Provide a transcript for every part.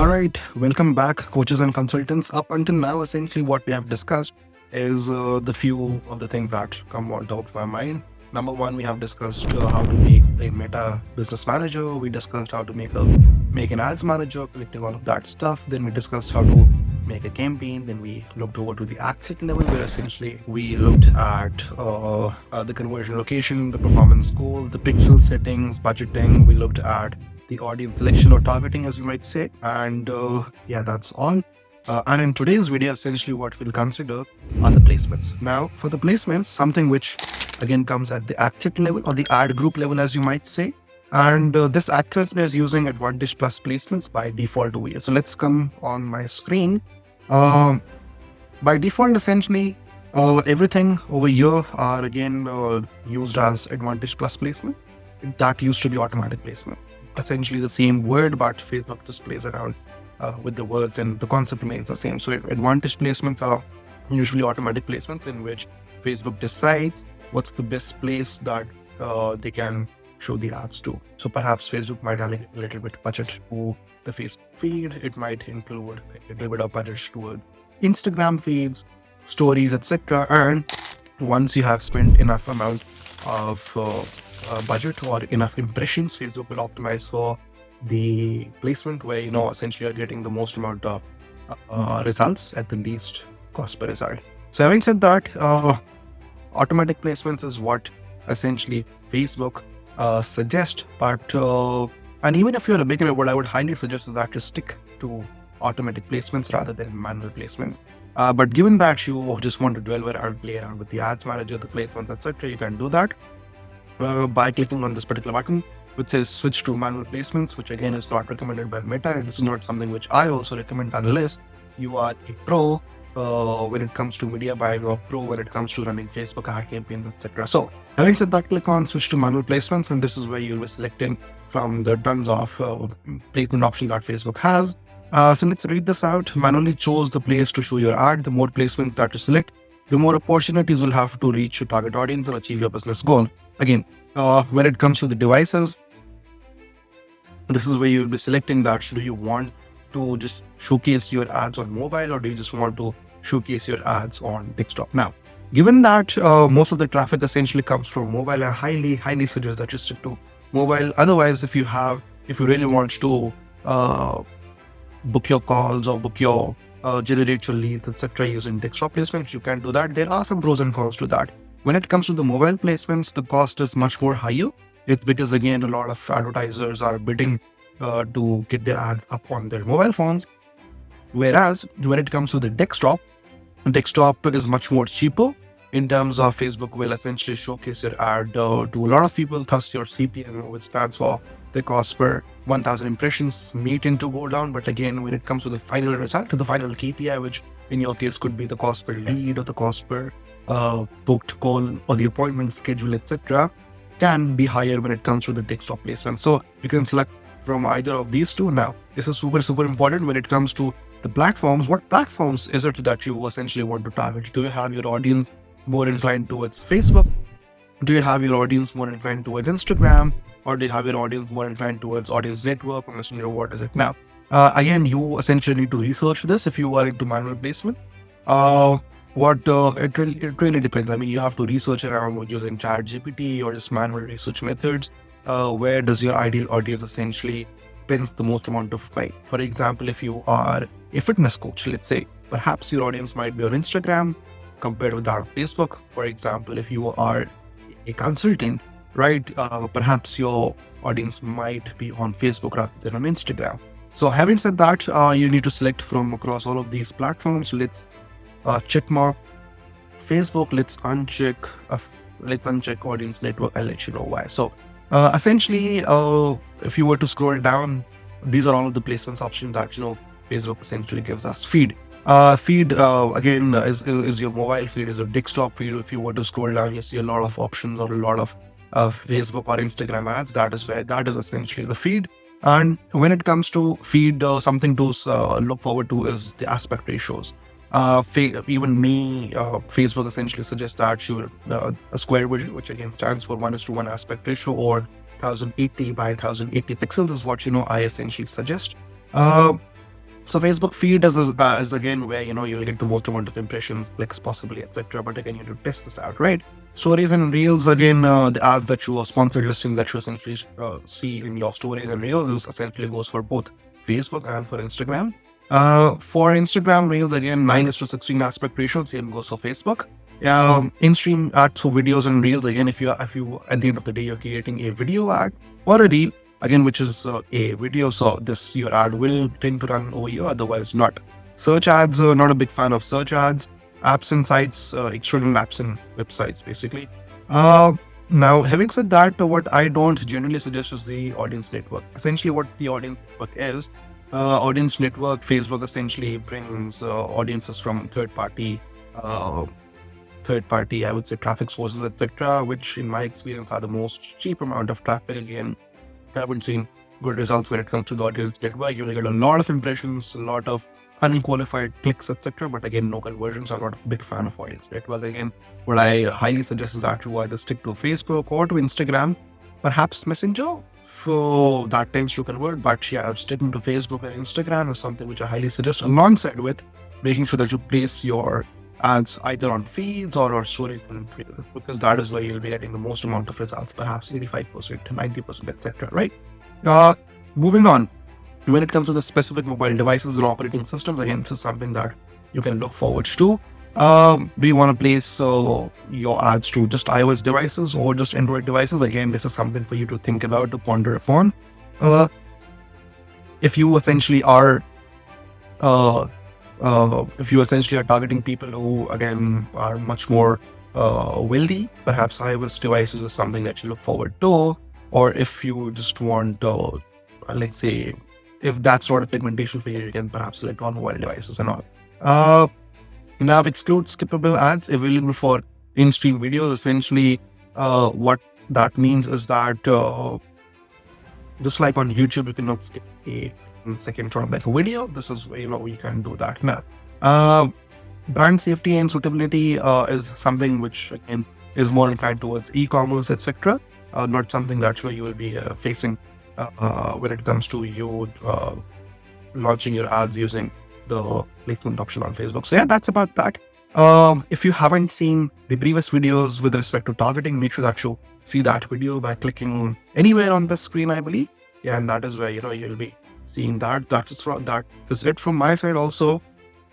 All right, welcome back, coaches and consultants. Up until now, essentially what we have discussed is the few of the things that come on top of my mind. Number one, we have discussed how to make a Meta Business Manager. We discussed how to make an ads manager, collecting all of that stuff. Then we discussed how to make a campaign. Then we looked over to the ad set level, where essentially we looked at the conversion location, the performance goal, the pixel settings, budgeting. We looked at the audience selection or targeting, as you might say. And yeah, that's all. And in today's video, essentially what we'll consider are the placements. Now, for the placements, something which again comes at the ad set level or the ad group level, as you might say. And this ad set is using Advantage Plus placements by default over here. So let's come on my screen. By default, essentially, everything over here are again used as Advantage Plus placement. That used to be automatic placement. Essentially the same word, but Facebook just plays around with the words and the concept remains the same. So Advantage placements are usually automatic placements in which Facebook decides what's the best place that they can show the ads to. So perhaps Facebook might have a little bit of budget to the Facebook feed. It might include a little bit of budget toward Instagram feeds, stories, etc. And once you have spent enough amount of budget or enough impressions, Facebook will optimize for the placement where essentially you're getting the most amount of results at the least cost per result. So having said that, automatic placements is what essentially Facebook suggest, but and even if you're a beginner, what I would highly suggest is that you stick to automatic placements rather than manual placements. But given that you just want to dwell around, play around with the ads manager, the placements, etc., you can do that by clicking on this particular button, which says switch to manual placements, which again is not recommended by Meta, and this is not something which I also recommend unless you are a pro when it comes to media buying or pro when it comes to running Facebook ad campaigns, etc. So having said that, click on switch to manual placements, and this is where you'll be selecting from the tons of placement options that Facebook has. So let's read this out. Manually choose the place to show your ad. The more placements that you select, the more opportunities will have to reach your target audience and achieve your business goal. Again, when it comes to the devices, this is where you'll be selecting that. Do you want to just showcase your ads on mobile, or do you just want to showcase your ads on desktop? Now, given that most of the traffic essentially comes from mobile, I highly suggest that you stick to mobile. Otherwise, if you really want to book your calls or generate your leads, etc., using desktop placements, you can do that. There are some pros and cons to that. When it comes to the mobile placements, the cost is much more higher. It's because again, a lot of advertisers are bidding to get their ads up on their mobile phones. Whereas when it comes to the desktop is much more cheaper in terms of Facebook will essentially showcase your ad to a lot of people. Thus, your CPM, which stands for the cost per 1,000 impressions, may tend to go down. But again, when it comes to the final result, to the final KPI, which in your case could be the cost per lead or the cost per booked call or the appointment schedule, etc., can be higher when it comes to the desktop placement. So you can select from either of these two. Now, this is super important when it comes to the platforms. What platforms is it that you essentially want to target? Do you have your audience more inclined towards Facebook? Do you have your audience more inclined towards Instagram? Or do you have your audience more inclined towards audience network? Or what is it now? Again, you essentially need to research this if you are into manual placement. It really depends. I mean, you have to research around using ChatGPT or just manual research methods. Where does your ideal audience essentially spend the most amount of time? For example, if you are a fitness coach, let's say, perhaps your audience might be on Instagram compared with that of Facebook. For example, if you are a consultant, right, perhaps your audience might be on Facebook rather than on Instagram. So having said that, you need to select from across all of these platforms. Let's check mark Facebook. Let's uncheck audience network. I'll let you know why. So essentially, if you were to scroll down, these are all of the placements options that Facebook essentially gives us. Feed again is your mobile feed, is your desktop feed. If you were to scroll down, you see a lot of options or a lot of Facebook or Instagram ads. That is essentially the feed. And when it comes to feed, something to look forward to is the aspect ratios. Even me, Facebook essentially suggests that a square widget, which again stands for 1:1 aspect ratio, or 1080 by 1080 pixels is what I essentially suggest. So Facebook feed is again where you'll get the most amount of impressions, clicks, possibly, etc. But again, you need to test this out, right? Stories and reels, again, the ads that you or sponsored listings that you essentially see in your stories and reels is essentially goes for both Facebook and for Instagram. For Instagram reels, again, 9:16 aspect ratio, same goes for Facebook. In-stream ads for videos and reels, again, if you at the end of the day you're creating a video ad or a reel, again, which is a video, so this your ad will tend to run over here, otherwise not. Search ads, not a big fan of search ads. Apps and sites, external apps and websites, basically. Now, having said that, what I don't generally suggest is the audience network. Essentially, what the audience network is, audience network, Facebook essentially brings audiences from third-party, I would say, traffic sources, etc., which in my experience are the most cheap amount of traffic. Again, I haven't seen good results when it comes to the audience network. You will get a lot of impressions, a lot of unqualified clicks, etc. But again, no conversions. I'm not a big fan of audience network. Again, what I highly suggest is that you either stick to Facebook or to Instagram, perhaps Messenger. So that tends to convert. But yeah, sticking to Facebook and Instagram is something which I highly suggest, alongside with making sure that you place your ads either on feeds or stories, because that is where you'll be getting the most amount of results, perhaps 85% to 90%, etc. Right? Moving on, when it comes to the specific mobile devices and operating systems, again, this is something that you can look forward to. Do you want to place your ads to just iOS devices or just Android devices? Again, this is something for you to think about, to ponder upon. If you essentially are targeting people who, again, are much more wealthy, perhaps iOS devices is something that you look forward to. Or if you just want, let's say, if that's not a segmentation for you, you can perhaps select on mobile devices and all. Now, exclude skippable ads available for in-stream videos. Essentially, what that means is that just like on YouTube, you cannot skip a second or like a video. This is where we can do that now. Brand safety and suitability is something which, again, is more inclined towards e-commerce, etc. Not something that you will be facing when it comes to you launching your ads using the placement option on Facebook. So yeah, that's about that. If you haven't seen the previous videos with respect to targeting, make sure that you see that video by clicking anywhere on the screen, I believe. Yeah, and that is where you'll be seeing that. That is it from my side. Also,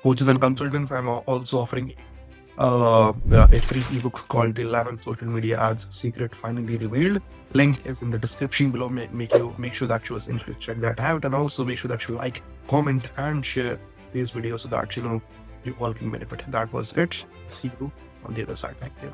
coaches and consultants, I'm also offering a free ebook called the 11 Social Media Ads Secret Finally Revealed. Link is in the description below. Make sure that you essentially check that out, and also make sure that you like, comment, and share these videos so that you all can benefit. That was it. See you on the other side. Thank you.